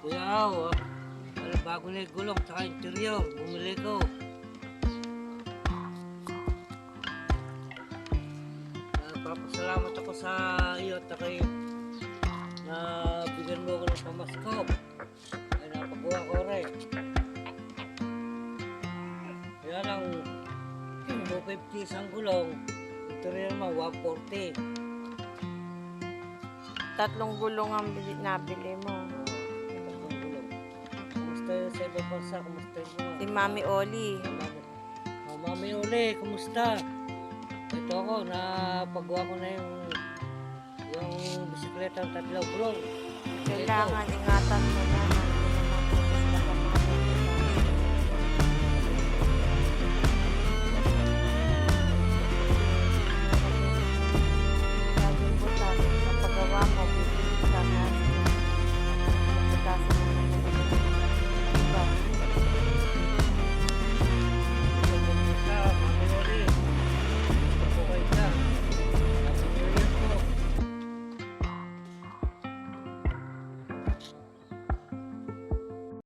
Kuya, wala bago na yung gulong tsaka interior. Bumili ko. Papasalamat ako sa iyo at kay na bigyan mo ako ng pamasko. Ay napagawa ko rin. Kaya lang 250 isang gulong. Interior mo 140. Tatlong gulong ang nabili mo. Tatlong gulong. Kumusta yun sa ibang bansa? Kumusta yun mga? Si Mami Oli. Mami Oli, kumusta? Ito ako, napagawa ko na yung bisikleta ng tatlong gulong. Kailangan ingatan mo na.